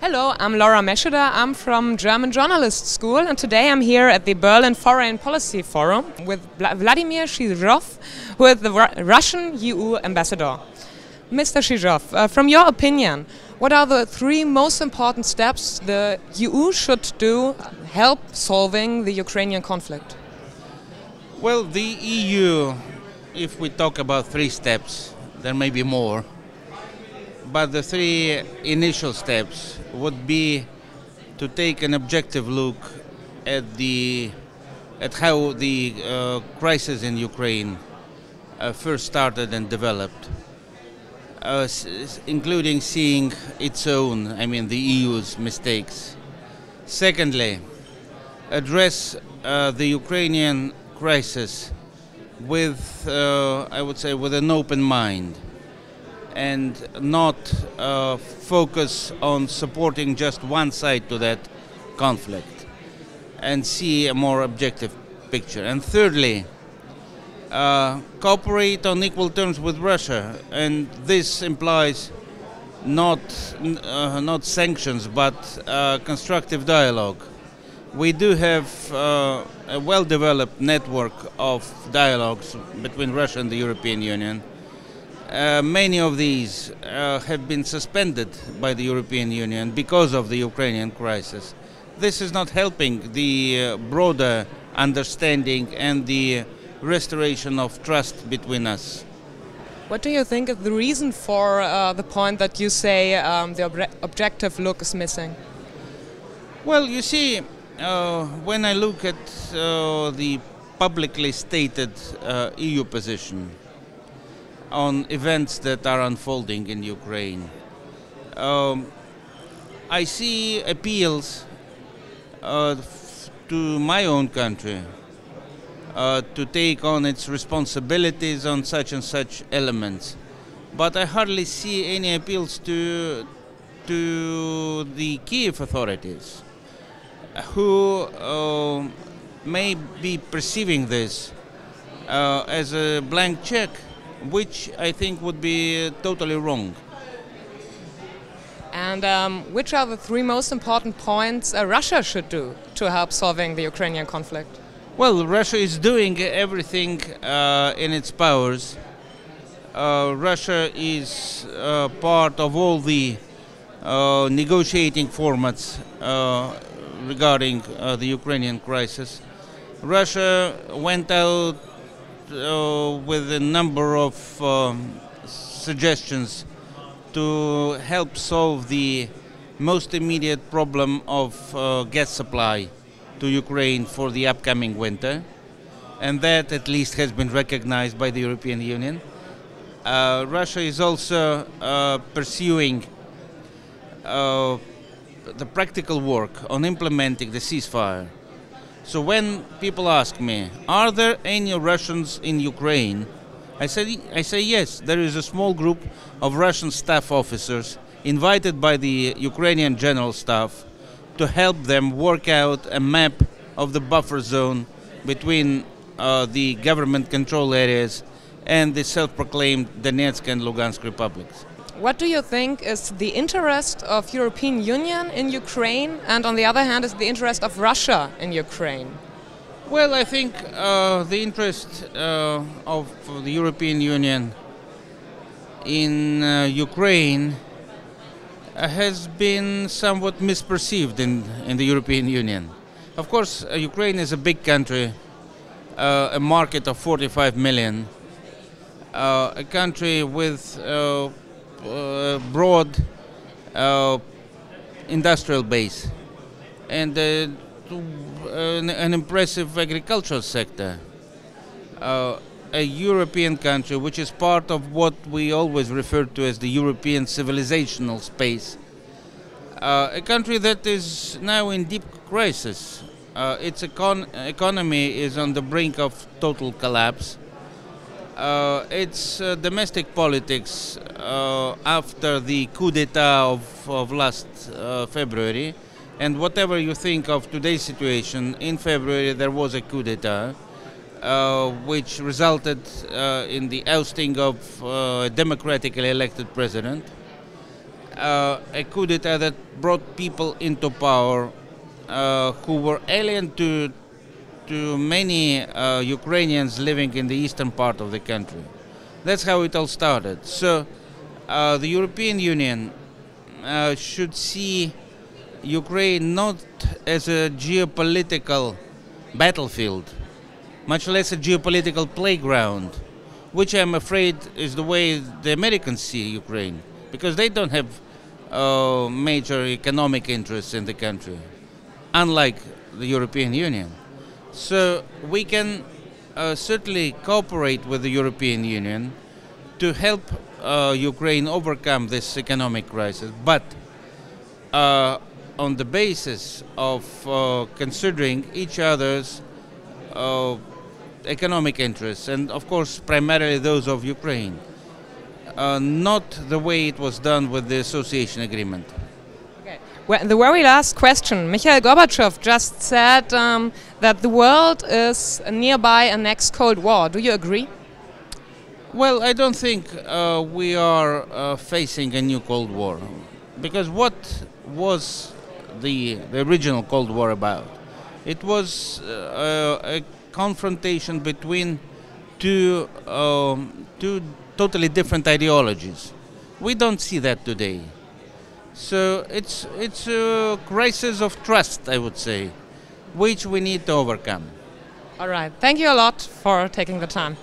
Hello, I'm Laura Meschede. I'm from German Journalist School, and today I'm here at the Berlin Foreign Policy Forum with Vladimir Chizhov, who is the Russian EU ambassador. Mr. Chizhov, from your opinion, what are the three most important steps the EU should do to help solving the Ukrainian conflict? Well, the EU, if we talk about three steps, there may be more, but the three initial steps would be to take an objective look at how the crisis in Ukraine first started and developed, including seeing its own, the EU's mistakes. Secondly, address the Ukrainian crisis with, I would say, with an open mind, and not focus on supporting just one side to that conflict, and see a more objective picture. And thirdly, cooperate on equal terms with Russia, and this implies not sanctions, but constructive dialogue. We do have a well-developed network of dialogues between Russia and the European Union. Many of these have been suspended by the European Union because of the Ukrainian crisis. This is not helping the broader understanding and the restoration of trust between us. What do you think is the reason for the point that you say the objective look is missing? Well, you see, when I look at the publicly stated EU position on events that are unfolding in Ukraine, I see appeals to my own country to take on its responsibilities on such and such elements, but I hardly see any appeals to the Kiev authorities, who may be perceiving this as a blank check, which I think would be totally wrong. And which are the three most important points Russia should do to help solving the Ukrainian conflict? Well, Russia is doing everything in its powers. Russia is part of all the negotiating formats regarding the Ukrainian crisis. Russia went out with a number of suggestions to help solve the most immediate problem of gas supply to Ukraine for the upcoming winter, and that at least has been recognized by the European Union. Russia is also pursuing the practical work on implementing the ceasefire. So when people ask me, are there any Russians in Ukraine? I say yes, there is a small group of Russian staff officers invited by the Ukrainian General Staff to help them work out a map of the buffer zone between the government control areas and the self-proclaimed Donetsk and Lugansk republics. What do you think is the interest of European Union in Ukraine, and on the other hand is the interest of Russia in Ukraine? Well, I think the interest of the European Union in Ukraine has been somewhat misperceived in the European Union. Of course, Ukraine is a big country, a market of 45 million, a country with broad industrial base and an impressive agricultural sector. A European country which is part of what we always refer to as the European civilizational space. A country that is now in deep crisis. Its economy is on the brink of total collapse. Its domestic politics after the coup d'etat of last February, and whatever you think of today's situation, in February there was a coup d'etat which resulted in the ousting of a democratically elected president. a coup d'etat that brought people into power who were alien to many Ukrainians living in the eastern part of the country. That's how it all started. So the European Union should see Ukraine not as a geopolitical battlefield, much less a geopolitical playground, which I'm afraid is the way the Americans see Ukraine, because they don't have major economic interests in the country, unlike the European Union. So we can certainly cooperate with the European Union to help Ukraine overcome this economic crisis, but on the basis of considering each other's economic interests, and of course primarily those of Ukraine, not the way it was done with the association agreement. Okay. Well, the very last question. Mikhail Gorbachev just said that the world is nearby a next Cold War. Do you agree? Well, I don't think we are facing a new Cold War, because what was the original Cold War about? It was a confrontation between two totally different ideologies. We don't see that today. So it's a crisis of trust, I would say, which we need to overcome. All right. Thank you a lot for taking the time.